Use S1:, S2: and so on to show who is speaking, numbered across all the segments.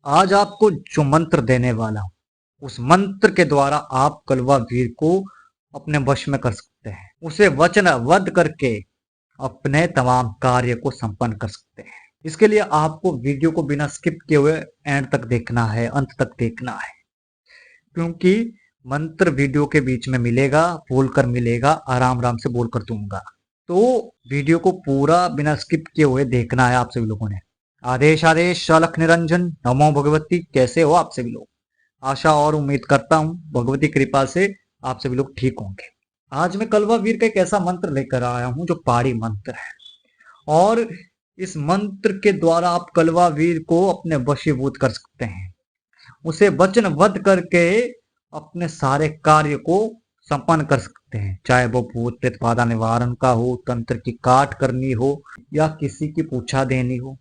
S1: आज आपको जो मंत्र देने वाला हूं, उस मंत्र के द्वारा आप कलवा वीर को अपने वश में कर सकते हैं। उसे वचनबद्ध करके अपने तमाम कार्य को संपन्न कर सकते हैं। इसके लिए आपको वीडियो को बिना स्किप किए हुए एंड तक देखना है, अंत तक देखना है, क्योंकि मंत्र वीडियो के बीच में मिलेगा, बोलकर मिलेगा, आराम आराम से बोलकर दूंगा। तो वीडियो को पूरा बिना स्किप किए हुए देखना है आप सभी लोगों ने। आदेश आदेश अलख निरंजन नमो भगवती। कैसे हो आप सभी लोग? आशा और उम्मीद करता हूं भगवती कृपा से आप सभी लोग ठीक होंगे। आज मैं कलवा वीर का एक ऐसा मंत्र लेकर आया हूं जो पहाड़ी मंत्र है, और इस मंत्र के द्वारा आप कलवा वीर को अपने वशीभूत कर सकते हैं। उसे वचनबद्ध करके अपने सारे कार्य को संपन्न कर सकते हैं, चाहे वो भूत प्रेत बाधा निवारण का हो, तंत्र की काट करनी हो, या किसी की पूछा देनी हो,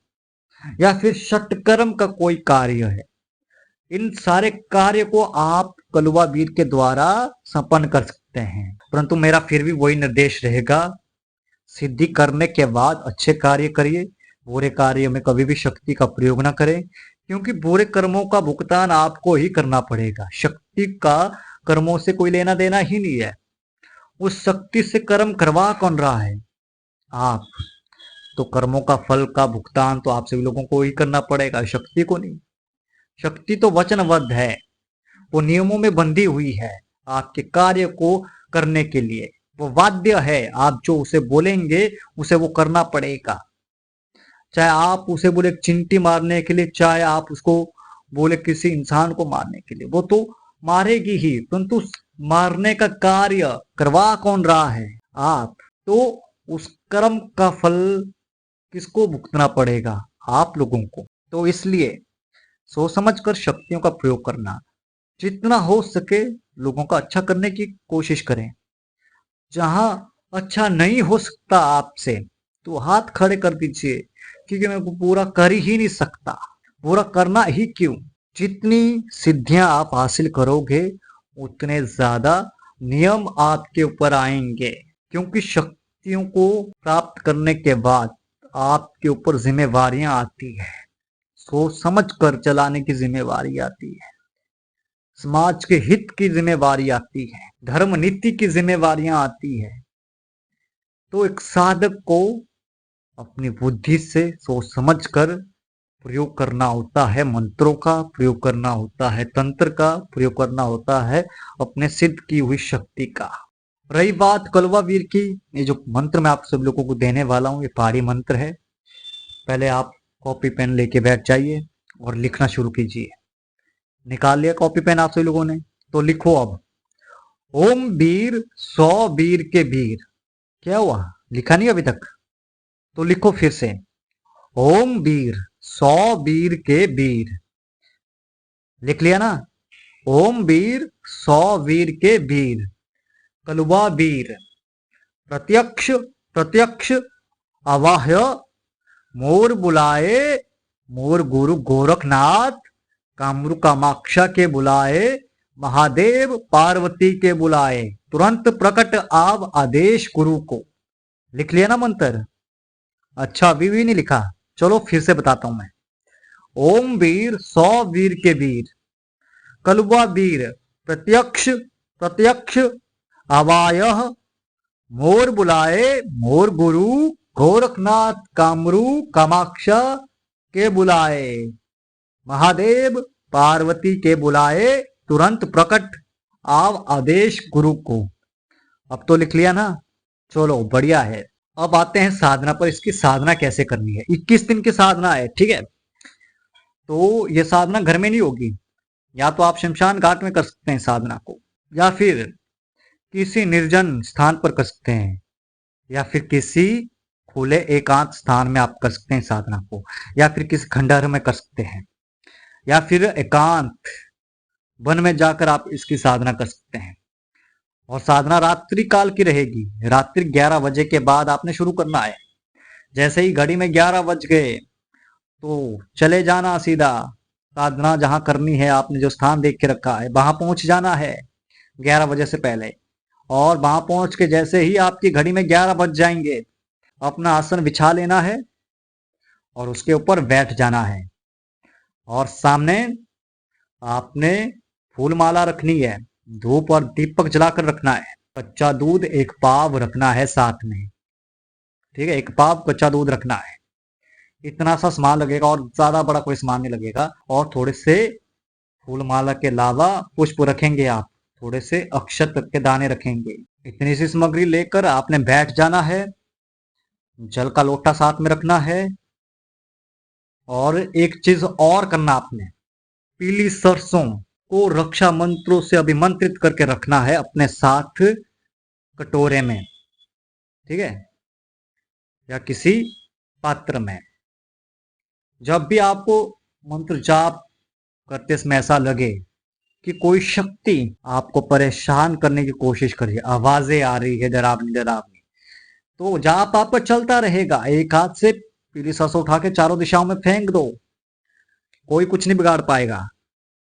S1: या फिर षटकर्म का कोई कार्य है। इन सारे कार्य को आप कलवा वीर के द्वारा संपन्न कर सकते हैं। परंतु मेरा फिर भी वही निर्देश रहेगा, सिद्धि करने के बाद अच्छे कार्य करिए, बुरे कार्य में कभी भी शक्ति का प्रयोग ना करें, क्योंकि बुरे कर्मों का भुगतान आपको ही करना पड़ेगा। शक्ति का कर्मों से कोई लेना देना ही नहीं है। उस शक्ति से कर्म करवा कौन रहा है? आप। तो कर्मों का फल का भुगतान तो आप सभी लोगों को ही करना पड़ेगा, शक्ति को नहीं। शक्ति तो वचनबद्ध है, वो नियमों में बंधी हुई है आपके कार्य को करने के लिए। वो वाद्य है, आप जो उसे बोलेंगे उसे वो करना पड़ेगा। चाहे आप उसे बोले चिंटी मारने के लिए, चाहे आप उसको बोले किसी इंसान को मारने के लिए, वो तो मारेगी ही, परंतु मारने का कार्य करवा कौन रहा है? आप। तो उस कर्म का फल किसको भुगतना पड़ेगा? आप लोगों को। तो इसलिए सोच समझ कर शक्तियों का प्रयोग करना, जितना हो सके लोगों का अच्छा करने की कोशिश करें। जहां अच्छा नहीं हो सकता आपसे, तो हाथ खड़े कर दीजिए, क्योंकि मैं पूरा कर ही नहीं सकता। पूरा करना ही क्यों? जितनी सिद्धियां आप हासिल करोगे उतने ज्यादा नियम आपके ऊपर आएंगे, क्योंकि शक्तियों को प्राप्त करने के बाद आपके ऊपर जिम्मेवारियां आती है। सोच समझ कर चलाने की जिम्मेवारी आती है, समाज के हित की जिम्मेवारी आती है, धर्म नीति की जिम्मेवारियां आती है। तो एक साधक को अपनी बुद्धि से सोच समझ कर प्रयोग करना होता है, मंत्रों का प्रयोग करना होता है, तंत्र का प्रयोग करना होता है, अपने सिद्ध की हुई शक्ति का। रही बात कलवा वीर की, ये जो मंत्र मैं आप सब लोगों को देने वाला हूं, ये पहाड़ी मंत्र है। पहले आप कॉपी पेन लेके बैठ जाइए और लिखना शुरू कीजिए। निकाल लिया कॉपी पेन आप सभी लोगों ने? तो लिखो अब। ओम वीर 100 वीर के वीर। क्या हुआ? लिखा नहीं अभी तक? तो लिखो फिर से। ओम वीर 100 वीर के वीर। लिख लिया ना? ओम वीर 100 वीर के वीर। कलवा वीर प्रत्यक्ष प्रत्यक्ष अवाह्य मोर बुलाए, मोर गुरु गोरखनाथ कामरू कामाक्षा के बुलाए, महादेव पार्वती के बुलाए, तुरंत प्रकट आव आदेश गुरु को। लिख लिया ना मंत्र? अच्छा, अभी भी नहीं लिखा? चलो फिर से बताता हूं मैं। ओम वीर 100 वीर के वीर। कलवा वीर प्रत्यक्ष प्रत्यक्ष अवायह मोर बुलाए, मोर गुरु गोरखनाथ कामरू कामाक्षा के बुलाए, महादेव पार्वती के बुलाए, तुरंत प्रकट आव आदेश गुरु को। अब तो लिख लिया ना? चलो बढ़िया है। अब आते हैं साधना पर। इसकी साधना कैसे करनी है? 21 दिन की साधना है, ठीक है? तो ये साधना घर में नहीं होगी, या तो आप शमशान घाट में कर सकते हैं साधना को, या फिर किसी निर्जन स्थान पर कर सकते हैं, या फिर किसी खुले एकांत स्थान में आप कर सकते हैं साधना को, या फिर किसी खंडहर में कर सकते हैं, या फिर एकांत वन में जाकर आप इसकी साधना कर सकते हैं। और साधना रात्रि काल की रहेगी। रात्रि 11 बजे के बाद आपने शुरू करना है। जैसे ही घड़ी में 11 बज गए तो चले जाना सीधा। साधना जहां करनी है, आपने जो स्थान देख के रखा है, वहां पहुंच जाना है 11 बजे से पहले। और वहां पहुंच के जैसे ही आपकी घड़ी में 11 बज जाएंगे, अपना आसन बिछा लेना है और उसके ऊपर बैठ जाना है। और सामने आपने फूल माला रखनी है, धूप और दीपक जलाकर रखना है, कच्चा दूध 1 पाव रखना है साथ में। ठीक है, 1 पाव कच्चा दूध रखना है। इतना सा सामान लगेगा और ज्यादा बड़ा कोई सामान नहीं लगेगा। और थोड़े से फूल माला के अलावा पुष्प रखेंगे आप, थोड़े से अक्षत के दाने रखेंगे। इतनी सी सामग्री लेकर आपने बैठ जाना है। जल का लोटा साथ में रखना है। और एक चीज और करना आपने, पीली सरसों को रक्षा मंत्रों से अभिमंत्रित करके रखना है अपने साथ कटोरे में। ठीक है, या किसी पात्र में। जब भी आपको मंत्र जाप करते समय ऐसा लगे कि कोई शक्ति आपको परेशान करने की कोशिश कर रही है, आवाजें आ रही है डरावनी डरावनी, तो जाप आपका चलता रहेगा। एक हाथ से पीली सरसों उठा के चारों दिशाओं में फेंक दो, कोई कुछ नहीं बिगाड़ पाएगा।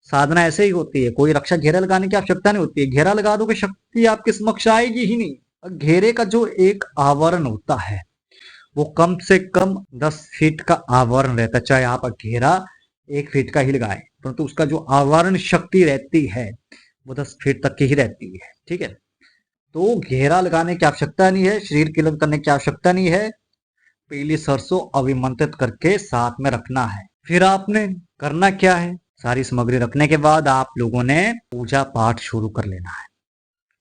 S1: साधना ऐसे ही होती है, कोई रक्षा घेरा लगाने की आवश्यकता नहीं होती है। घेरा लगा दो कि शक्ति आपके समक्ष आएगी ही नहीं। घेरे का जो एक आवरण होता है वो कम से कम 10 फीट का आवरण रहता है। चाहे आप घेरा 1 फीट का ही लगाए, परंतु उसका जो आवरण शक्ति रहती है वो 10 फीट तक की ही रहती है। ठीक है, तो घेरा लगाने की आवश्यकता नहीं है, शरीर कीलन करने की आवश्यकता नहीं है। पीली सरसों अभिमंत्रित करके साथ में रखना है। फिर आपने करना क्या है, सारी सामग्री रखने के बाद आप लोगों ने पूजा पाठ शुरू कर लेना है।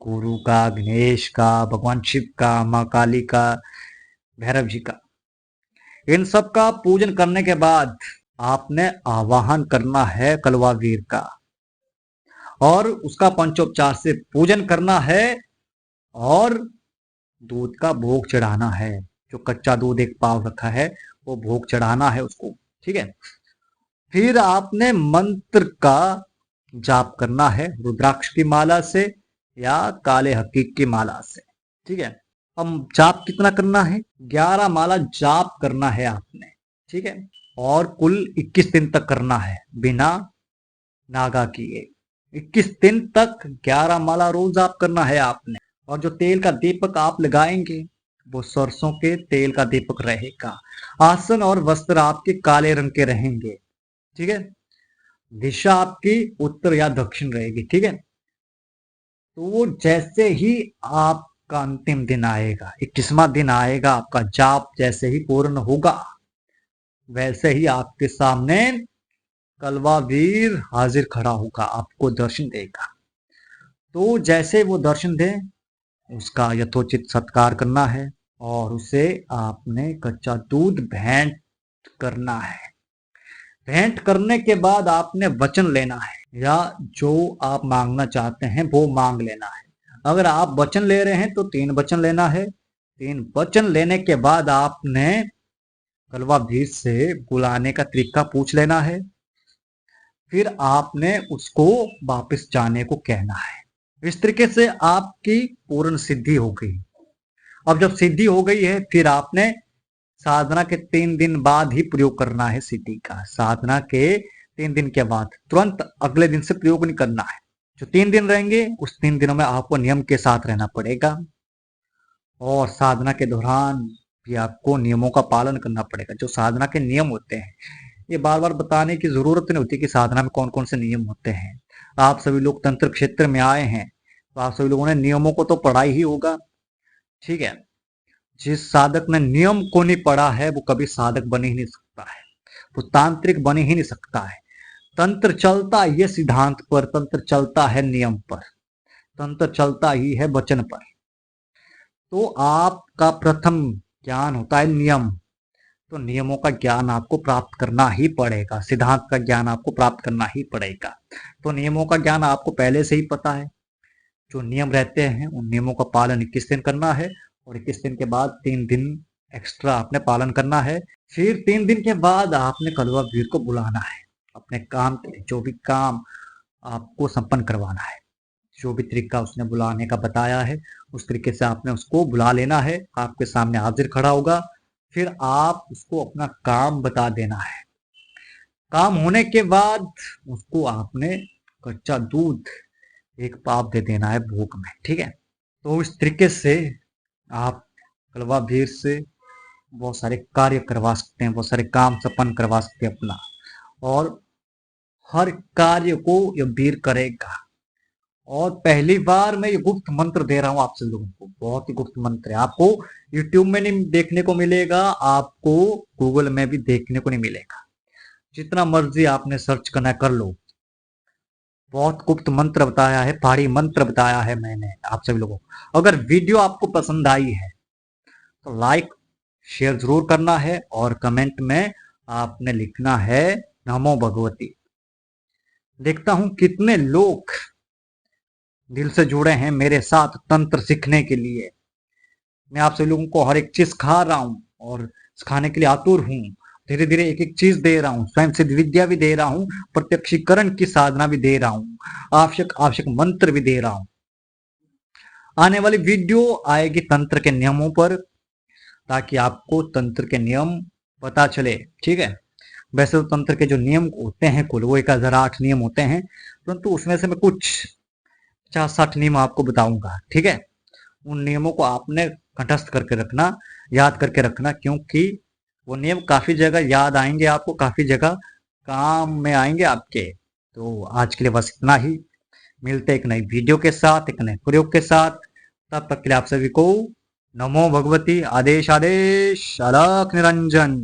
S1: गुरु का, गणेश का, भगवान शिव का, माँ काली का, भैरव जी का, इन सब का पूजन करने के बाद आपने आवाहन करना है कलवा वीर का और उसका पंचोपचार से पूजन करना है और दूध का भोग चढ़ाना है। जो कच्चा दूध 1 पाव रखा है वो भोग चढ़ाना है उसको। ठीक है, फिर आपने मंत्र का जाप करना है, रुद्राक्ष की माला से या काले हकीक की माला से। ठीक है, अब जाप कितना करना है, 11 माला जाप करना है आपने। ठीक है, और कुल 21 दिन तक करना है बिना नागा किए। 21 दिन तक 11 माला रोज जाप करना है आपने। और जो तेल का दीपक आप लगाएंगे वो सरसों के तेल का दीपक रहेगा। आसन और वस्त्र आपके काले रंग के रहेंगे। ठीक है, दिशा आपकी उत्तर या दक्षिण रहेगी। ठीक है, तो जैसे ही आपका अंतिम दिन आएगा, 21वां दिन आएगा, आपका जाप जैसे ही पूर्ण होगा वैसे ही आपके सामने कलवा वीर हाजिर खड़ा होगा, आपको दर्शन देगा। तो जैसे वो दर्शन दे उसका यथोचित सत्कार करना है और उसे आपने कच्चा दूध भेंट करना है। भेंट करने के बाद आपने वचन लेना है या जो आप मांगना चाहते हैं वो मांग लेना है। अगर आप वचन ले रहे हैं तो 3 वचन लेना है। 3 वचन लेने के बाद आपने कलवा वीर से बुलाने का तरीका पूछ लेना है। फिर आपने उसको वापस जाने को कहना है। इस तरीके से आपकी पूर्ण सिद्धि हो गई। अब जब सिद्धि हो गई है फिर आपने साधना के 3 दिन बाद ही प्रयोग करना है सिद्धि का। साधना के 3 दिन के बाद, तुरंत अगले दिन से प्रयोग नहीं करना है। जो 3 दिन रहेंगे उस 3 दिनों में आपको नियम के साथ रहना पड़ेगा और साधना के दौरान भी आपको नियमों का पालन करना पड़ेगा। जो साधना के नियम होते हैं ये बार बार बताने की जरूरत नहीं होती कि साधना में कौन कौन से नियम होते हैं। आप सभी लोग तंत्र क्षेत्र में आए हैं तो आप सभी लोगों ने नियमों को तो पढ़ा ही होगा। ठीक है, जिस साधक ने नियम को नहीं पढ़ा है वो कभी साधक बन ही नहीं सकता है, वो तांत्रिक बन ही नहीं सकता है। तंत्र चलता ये सिद्धांत पर, तंत्र चलता है नियम पर, तंत्र चलता ही है वचन पर। तो आपका प्रथम ज्ञान होता है नियम, तो नियमों का ज्ञान आपको प्राप्त करना ही पड़ेगा, सिद्धांत का ज्ञान आपको प्राप्त करना ही पड़ेगा। तो नियमों का ज्ञान आपको पहले से ही पता है। जो नियम रहते हैं उन नियमों का पालन 21 दिन करना है और 21 दिन के बाद 3 दिन एक्स्ट्रा आपने पालन करना है। फिर 3 दिन के बाद आपने कलवा वीर को बुलाना है अपने काम के लिए। जो भी काम आपको संपन्न करवाना है, जो भी तरीका उसने बुलाने का बताया है उस तरीके से आपने उसको बुला लेना है। आपके सामने हाजिर खड़ा होगा, फिर आप उसको अपना काम बता देना है। काम होने के बाद उसको आपने कच्चा दूध 1 पाव दे देना है भोग में। ठीक है, तो इस तरीके से आप कलवा वीर से बहुत सारे कार्य करवा सकते हैं, बहुत सारे काम संपन्न करवा सकते हैं अपना। और हर कार्य को ये वीर करेगा। और पहली बार मैं ये गुप्त मंत्र दे रहा हूं आपसे लोगों को, बहुत ही गुप्त मंत्र है। आपको यूट्यूब में नहीं देखने को मिलेगा, आपको गूगल में भी देखने को नहीं मिलेगा। जितना मर्जी आपने सर्च करना कर लो। बहुत गुप्त मंत्र बताया है, पहाड़ी मंत्र बताया है मैंने आप सभी लोगों को। अगर वीडियो आपको पसंद आई है तो लाइक शेयर जरूर करना है, और कमेंट में आपने लिखना है नमो भगवती। देखता हूं कितने लोग दिल से जुड़े हैं मेरे साथ तंत्र सीखने के लिए। मैं आप सभी लोगों को हर एक चीज सिखा रहा हूं और सिखाने के लिए आतुर हूं। धीरे धीरे एक एक चीज दे रहा हूं, स्वयं सिद्ध विद्या भी दे रहा हूं, प्रत्यक्षीकरण की साधना भी दे रहा हूं, आवश्यक आवश्यक मंत्र भी दे रहा हूं। आने वाली वीडियो आएगी तंत्र के नियमों पर, ताकि आपको तंत्र के नियम पता चले। ठीक है, वैसे तो तंत्र के जो नियम होते हैं कुल वो 1008 नियम होते हैं, परंतु उसमें से मैं कुछ 50-60 नियम आपको बताऊंगा। ठीक है, उन नियमों को आपने कंठस्थ करके रखना, याद करके रखना, क्योंकि वो नियम काफी जगह याद आएंगे आपको, काफी जगह काम में आएंगे आपके। तो आज के लिए बस इतना ही। मिलते एक नई वीडियो के साथ, एक नए प्रयोग के साथ। तब तक के लिए आप सभी को नमो भगवती। आदेश आदेश, अलख निरंजन।